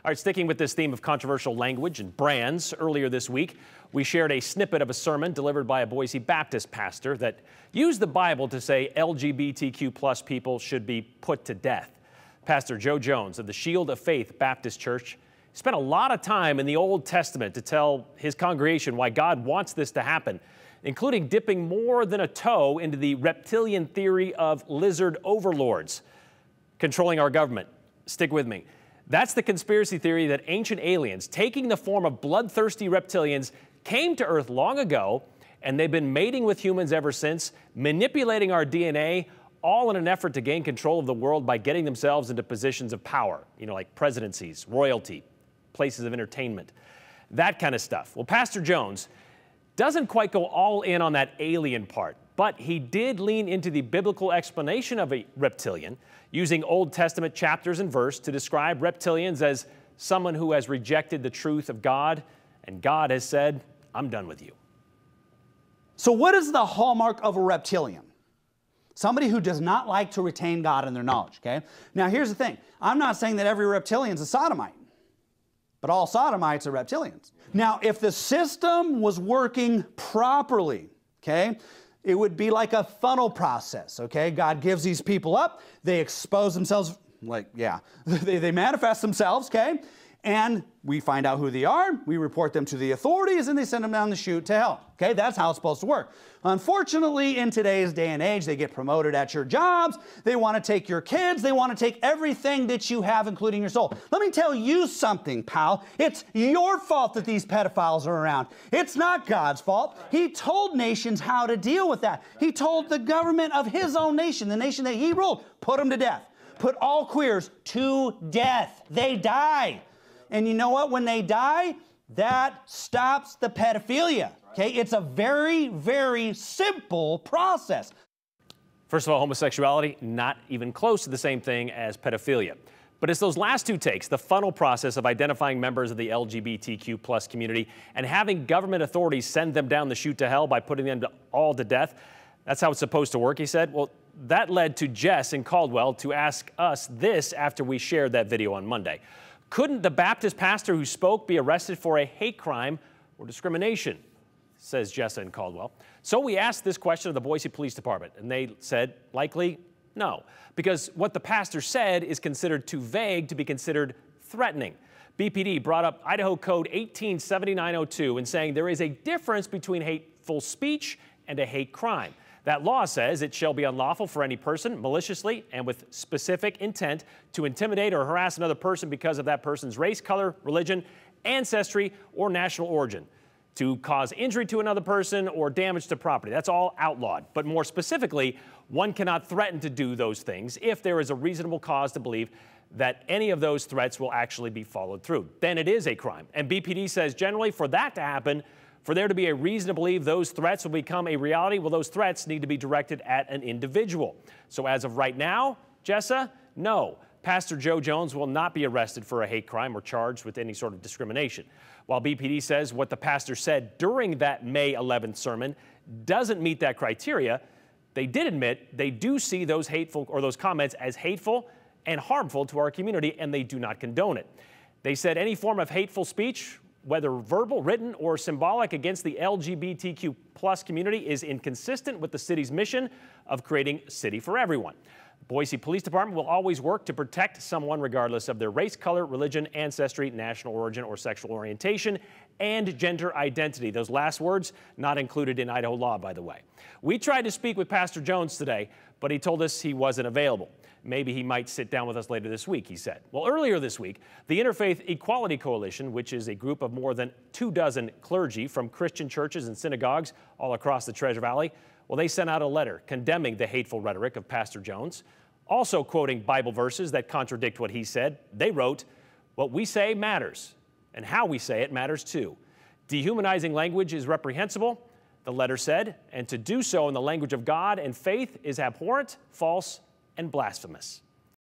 All right, sticking with this theme of controversial language and brands, earlier this week, we shared a snippet of a sermon delivered by a Boise Baptist pastor that used the Bible to say LGBTQ plus people should be put to death. Pastor Joe Jones of the Shield of Faith Baptist Church spent a lot of time in the Old Testament to tell his congregation why God wants this to happen, including dipping more than a toe into the reptilian theory of lizard overlords controlling our government. Stick with me. That's the conspiracy theory that ancient aliens, taking the form of bloodthirsty reptilians, came to Earth long ago, and they've been mating with humans ever since, manipulating our DNA, all in an effort to gain control of the world by getting themselves into positions of power, like presidencies, royalty, places of entertainment, that kind of stuff. Well, Pastor Jones doesn't quite go all in on that alien part, but he did lean into the biblical explanation of a reptilian, using Old Testament chapters and verse to describe reptilians as someone who has rejected the truth of God, and God has said, I'm done with you. So what is the hallmark of a reptilian? Somebody who does not like to retain God in their knowledge, okay? Now here's the thing. I'm not saying that every reptilian is a sodomite, but all sodomites are reptilians. Now, if the system was working properly, okay, it would be like a funnel process, okay? God gives these people up, they expose themselves, they manifest themselves, okay? And we find out who they are, we report them to the authorities, and they send them down the chute to hell, okay? That's how it's supposed to work. Unfortunately, in today's day and age, they get promoted at your jobs, they want to take your kids, they want to take everything that you have, including your soul. Let me tell you something, pal. It's your fault that these pedophiles are around. It's not God's fault. He told nations how to deal with that. He told the government of his own nation, the nation that he ruled, put them to death. Put all queers to death. They die. And you know what? When they die, that stops the pedophilia. Okay? It's a very, very simple process. Plus of all, homosexuality, not even close to the same thing as pedophilia. But it's those last two takes, the funnel process of identifying members of the LGBTQ plus community and having government authorities send them down the chute to hell by putting them all to death. That's how it's supposed to work, he said. Well, that led to Jess in Caldwell to ask us this after we shared that video on Monday. Couldn't the Baptist pastor who spoke be arrested for a hate crime or discrimination? Says Jessa in Caldwell. So we asked this question of the Boise Police Department, and they said likely no, because what the pastor said is considered too vague to be considered threatening. BPD brought up Idaho Code 187902 in saying there is a difference between hateful speech and a hate crime. That law says it shall be unlawful for any person maliciously and with specific intent to intimidate or harass another person because of that person's race, color, religion, ancestry, or national origin, to cause injury to another person or damage to property. That's all outlawed. But more specifically, one cannot threaten to do those things if there is a reasonable cause to believe that any of those threats will actually be followed through. Then it is a crime. And BPD says generally for that to happen, for there to be a reason to believe those threats will become a reality, well, those threats need to be directed at an individual. So as of right now, Jessa, no. Pastor Joe Jones will not be arrested for a hate crime or charged with any sort of discrimination. While BPD says what the pastor said during that May 11th sermon doesn't meet that criteria, they did admit they do see those hateful or those comments as hateful and harmful to our community, and they do not condone it. They said any form of hateful speech, whether verbal, written, or symbolic against the LGBTQ plus community is inconsistent with the city's mission of creating a city for everyone. The Boise Police Department will always work to protect someone regardless of their race, color, religion, ancestry, national origin, or sexual orientation, and gender identity. Those last words not included in Idaho law, by the way. We tried to speak with Pastor Jones today, but he told us he wasn't available. Maybe he might sit down with us later this week, he said. Well, earlier this week, the Interfaith Equality Coalition, which is a group of more than 24 clergy from Christian churches and synagogues all across the Treasure Valley, well, they sent out a letter condemning the hateful rhetoric of Pastor Jones, also quoting Bible verses that contradict what he said. They wrote, "What we say matters, and how we say it matters too. Dehumanizing language is reprehensible," the letter said, "and to do so in the language of God and faith is abhorrent, false, and blasphemous."